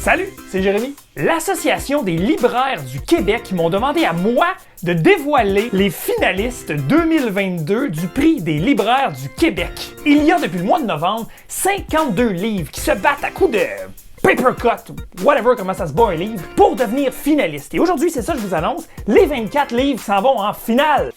Salut, c'est Jérémy. L'Association des libraires du Québec m'ont demandé à moi de dévoiler les finalistes 2022 du prix des libraires du Québec. Il y a depuis le mois de novembre 52 livres qui se battent à coups de papercut, whatever comment ça se bat un livre, pour devenir finaliste. Et aujourd'hui, c'est ça que je vous annonce, les 24 livres s'en vont en finale.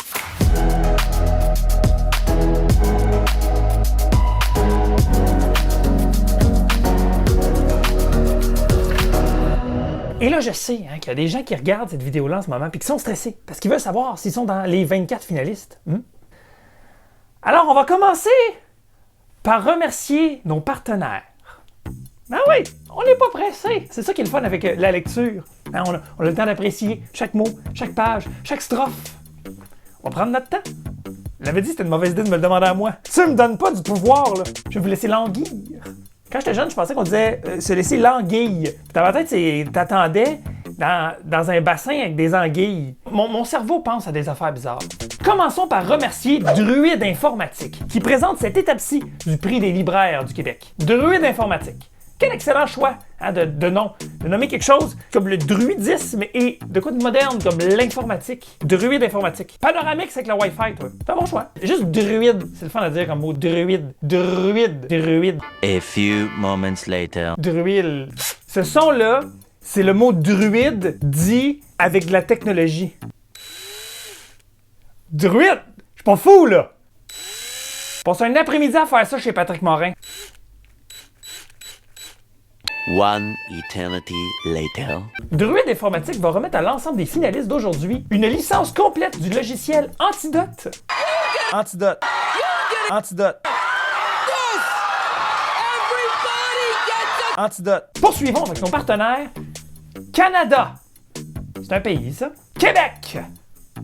Et là, je sais qu'il y a des gens qui regardent cette vidéo-là en ce moment et qui sont stressés parce qu'ils veulent savoir s'ils sont dans les 24 finalistes. Alors, on va commencer par remercier nos partenaires. Ben oui, on n'est pas pressé. C'est ça qui est le fun avec la lecture. Hein, on a le temps d'apprécier chaque mot, chaque page, chaque strophe. On va prendre notre temps. Je l'avais dit, c'était une mauvaise idée de me le demander à moi. Ça me donne pas du pouvoir, là. Je vais vous laisser languir. Quand j'étais jeune, je pensais qu'on disait se laisser languille. Dans ma tête, t'attendais dans un bassin avec des anguilles. Mon cerveau pense à des affaires bizarres. Commençons par remercier Druide Informatique, qui présente cette étape-ci du prix des libraires du Québec. Druide Informatique. Quel excellent choix de nom. De nommer quelque chose comme le druidisme et de quoi de moderne comme l'informatique. Druide informatique. Panoramix avec le Wi-Fi, toi. C'est un bon choix. Juste druide. C'est le fun à dire comme mot. Druide. Druide. Druide. A few moments later. Druide. Ce son-là, c'est le mot druide dit avec de la technologie. Druide. Je suis pas fou, là. Je passe un après-midi à faire ça chez Patrick Morin. One eternity later. Druide Informatique va remettre à l'ensemble des finalistes d'aujourd'hui une licence complète du logiciel Antidote. Antidote. Antidote. Antidote. Poursuivons avec nos partenaires. Canada. C'est un pays, ça. Québec.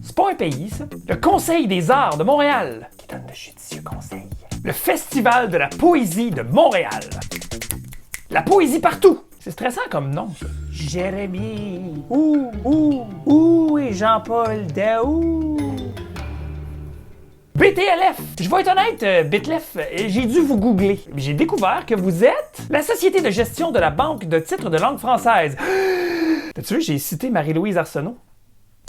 C'est pas un pays, ça. Le Conseil des arts de Montréal, qui donne de judicieux conseils. Le Festival de la poésie de Montréal. La poésie partout! C'est stressant comme nom, ça. Jérémy. Ouh, et Jean-Paul Daou. BTLF. Je vais être honnête, BTLF, j'ai dû vous googler. J'ai découvert que vous êtes la Société de gestion de la Banque de titres de langue française. T'as-tu vu, j'ai cité Marie-Louise Arsenault.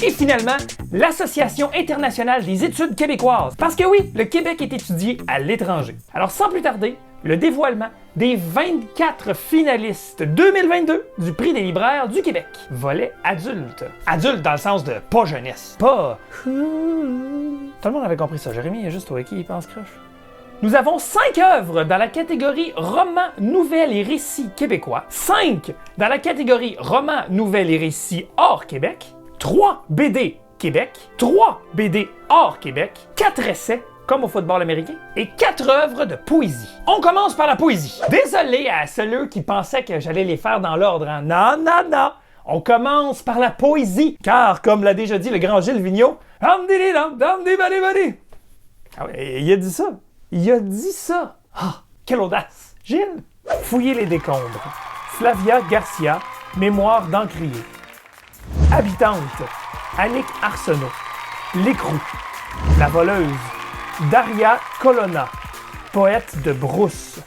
Et finalement, l'Association internationale des études québécoises. Parce que oui, le Québec est étudié à l'étranger. Alors sans plus tarder, le dévoilement des 24 finalistes 2022 du prix des libraires du Québec. Volet adulte. Adulte dans le sens de pas jeunesse. Pas... Tout le monde avait compris ça. Jérémy, il y a juste toi qui y pense croche. Nous avons 5 œuvres dans la catégorie roman, nouvelles et récits québécois. 5 dans la catégorie roman, nouvelles et récits hors Québec. 3 BD Québec, 3 BD hors Québec, 4 essais, comme au football américain, et 4 œuvres de poésie. On commence par la poésie. Désolé à ceux qui pensaient que j'allais les faire dans l'ordre. Hein? Non, non, non! On commence par la poésie, car, comme l'a déjà dit le grand Gilles Vigneault, ah ouais, il a dit ça. Il a dit ça. Ah, quelle audace! Gilles! Fouiller les décombres. Flavia Garcia, Mémoire d'Encrier. Habitante, Annick Arsenault. L'écrou, La voleuse, Daria Colonna, poète de brousse.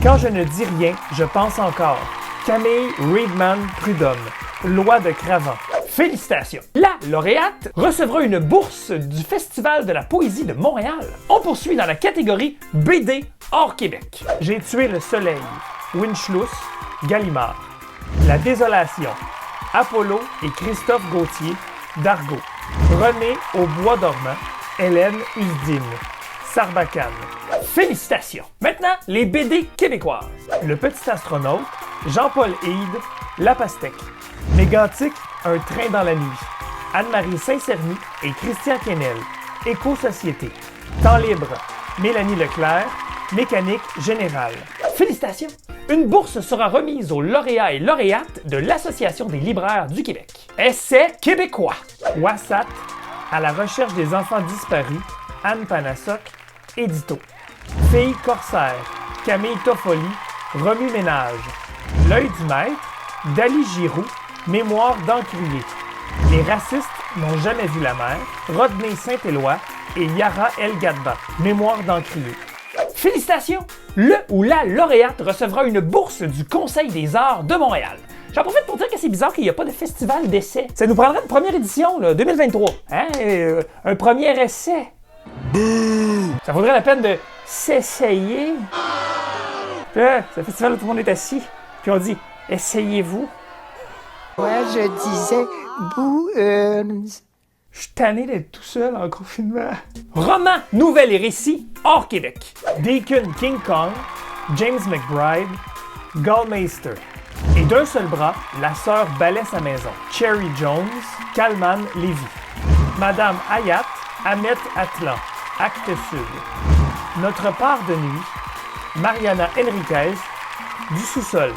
Quand je ne dis rien, je pense encore. Camille Reedman Prudhomme, Loi de Cravant. Félicitations! La lauréate recevra une bourse du Festival de la poésie de Montréal. On poursuit dans la catégorie BD hors Québec. J'ai tué le soleil, Winchluss, Gallimard. La désolation, Apollo et Christophe Gauthier, Dargaud. René au bois dormant, Hélène Usdine, Sarbacane. Félicitations! Maintenant, les BD québécoises. Le Petit Astronaute, Jean-Paul Hyde, La Pastèque. Mégantic, Un train dans la nuit. Anne-Marie Saint-Cerny et Christian Quesnel, Éco-Société. Temps libre, Mélanie Leclerc, Mécanique générale. Félicitations! Une bourse sera remise aux lauréats et lauréates de l'Association des libraires du Québec. Essai québécois. Wassat, À la recherche des enfants disparus, Anne Panassoc, Édito. Fille corsaire, Camille Toffoli, Remue Ménage. L'œil du maître, Dali Giroux, Mémoire d'Encrier. Les racistes n'ont jamais vu la mer, Rodney Saint-Éloi et Yara El Gadba, Mémoire d'Encrier. Félicitations! Le ou la lauréate recevra une bourse du Conseil des arts de Montréal. J'en profite pour dire que c'est bizarre qu'il n'y a pas de festival d'essai. Ça nous prendrait une première édition, là, 2023. Hein? Un premier essai. Ça vaudrait la peine de s'essayer. Puis là, c'est un festival où tout le monde est assis. Puis on dit, essayez-vous. Moi, je disais Boo-Earns. Je suis tanné d'être tout seul en confinement. Roman, nouvelles et récits hors Québec. Deacon King Kong, James McBride, Gallmeister. Et d'un seul bras, la sœur balaie sa maison. Cherry Jones, Kalman Lévy. Madame Hayat, Ahmet Atlan, Acte Sud. Notre part de nuit, Mariana Enriquez, du sous-sol.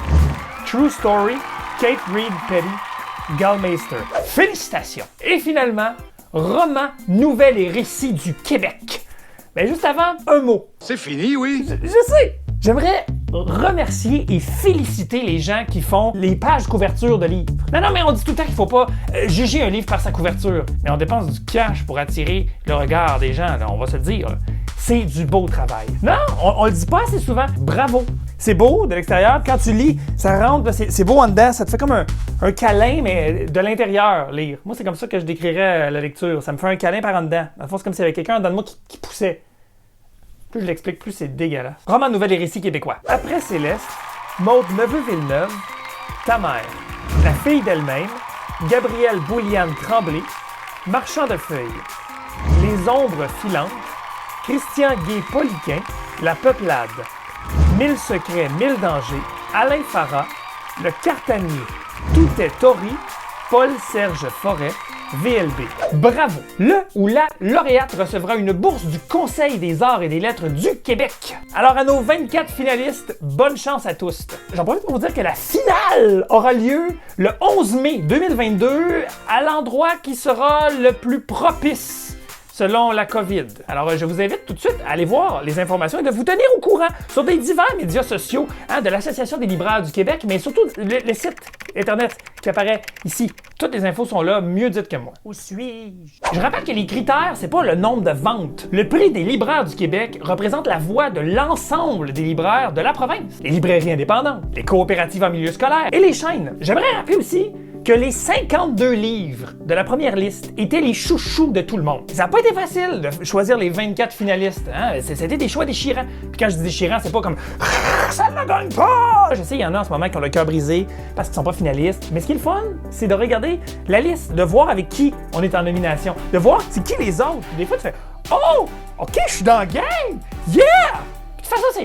True Story, Kate Reed Petty, Gallmeister. Félicitations! Et finalement, roman, nouvelles et récits du Québec. Mais juste avant, un mot. C'est fini, oui. Je sais! J'aimerais remercier et féliciter les gens qui font les pages couverture de livres. Non, mais on dit tout le temps qu'il faut pas juger un livre par sa couverture. Mais on dépense du cash pour attirer le regard des gens, là, on va se le dire. C'est du beau travail. Non, on le dit pas assez souvent. Bravo! C'est beau de l'extérieur, quand tu lis, ça rentre, c'est beau en dedans, ça te fait comme un câlin, mais de l'intérieur, lire. Moi, c'est comme ça que je décrirais la lecture. Ça me fait un câlin par en dedans. Dans le fond, c'est comme s'il y avait quelqu'un en dedans de moi qui poussait. Plus je l'explique, plus c'est dégueulasse. Roman, nouvelles et récits québécois. Après Céleste, Maude Neveu-Villeneuve, Ta mère, La fille d'elle-même, Gabrielle Bouliane Tremblay, Marchand de feuilles, Les ombres filantes, Christian Gay-Poliquin, La peuplade, 1000 secrets, 1000 dangers, Alain Farah, Le Cartanier, Tout est Tori, Paul-Serge Forêt, VLB. Bravo! Le ou la lauréate recevra une bourse du Conseil des arts et des lettres du Québec. Alors à nos 24 finalistes, bonne chance à tous. J'en profite pour vous dire que la finale aura lieu le 11 mai 2022 à l'endroit qui sera le plus propice selon la COVID. Alors, je vous invite tout de suite à aller voir les informations et de vous tenir au courant sur des divers médias sociaux de l'Association des libraires du Québec, mais surtout le site Internet qui apparaît ici. Toutes les infos sont là, mieux dites que moi. Où suis-je? Je rappelle que les critères, c'est pas le nombre de ventes. Le prix des libraires du Québec représente la voix de l'ensemble des libraires de la province. Les librairies indépendantes, les coopératives en milieu scolaire et les chaînes. J'aimerais rappeler aussi que les 52 livres de la première liste étaient les chouchous de tout le monde. Ça n'a pas été facile de choisir les 24 finalistes. Hein? C'était des choix déchirants. Puis quand je dis déchirant, c'est pas comme « ça ne gagne pas ». Je sais, il y en a en ce moment qui ont le cœur brisé parce qu'ils sont pas finalistes. Mais ce qui est le fun, c'est de regarder la liste, de voir avec qui on est en nomination, de voir c'est qui les autres. Des fois, tu fais « oh, ok, je suis dans la game, yeah ». Puis de faire ça,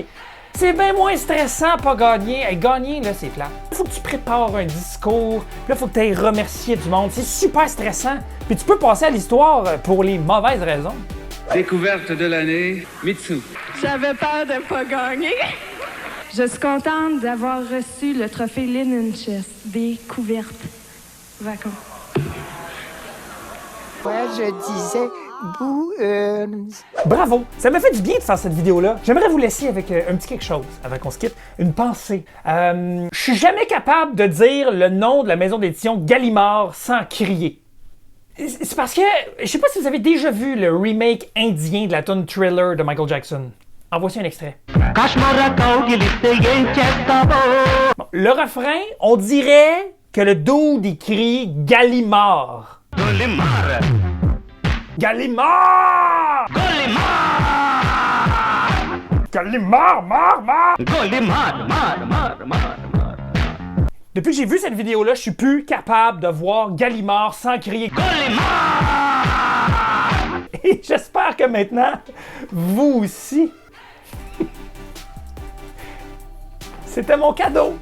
c'est bien moins stressant pas gagner. Gagner, là, c'est plat. Il faut que tu prépares un discours. Là, il faut que tu ailles remercier du monde. C'est super stressant. Puis tu peux passer à l'histoire pour les mauvaises raisons. Découverte de l'année, Mitsu. J'avais peur de pas gagner. Je suis contente d'avoir reçu le trophée Linen Chest. Découverte. Vacances. Moi, je disais Boo-Earns. Bravo! Ça m'a fait du bien de faire cette vidéo-là. J'aimerais vous laisser avec un petit quelque chose, avant qu'on se quitte. Une pensée. Je suis jamais capable de dire le nom de la maison d'édition Gallimard sans crier. C'est parce que, je sais pas si vous avez déjà vu le remake indien de la tune Thriller de Michael Jackson. En voici un extrait. Bon, le refrain, on dirait que le dude il crie Gallimard. Gallimard! Gallimard, mar! Depuis que j'ai vu cette vidéo-là, je suis plus capable de voir Gallimard sans crier Gallimard! Et j'espère que maintenant, vous aussi. C'était mon cadeau.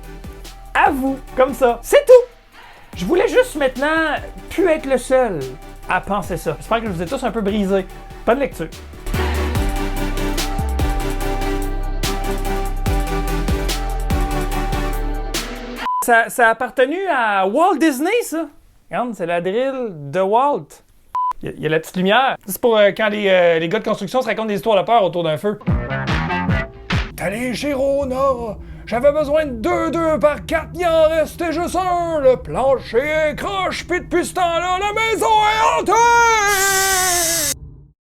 À vous, comme ça. C'est tout! Je voulais juste maintenant plus être le seul à penser ça. J'espère que je vous ai tous un peu brisés. Bonne lecture. Ça a appartenu à Walt Disney, ça. Regarde, c'est la drill de Walt. Il y a la petite lumière. C'est pour quand les gars de construction se racontent des histoires de peur autour d'un feu. Allez, chez Rona! J'avais besoin de 2 par 4, il en restait juste un. Le plancher est croche, puis depuis ce temps-là, la maison est hantée!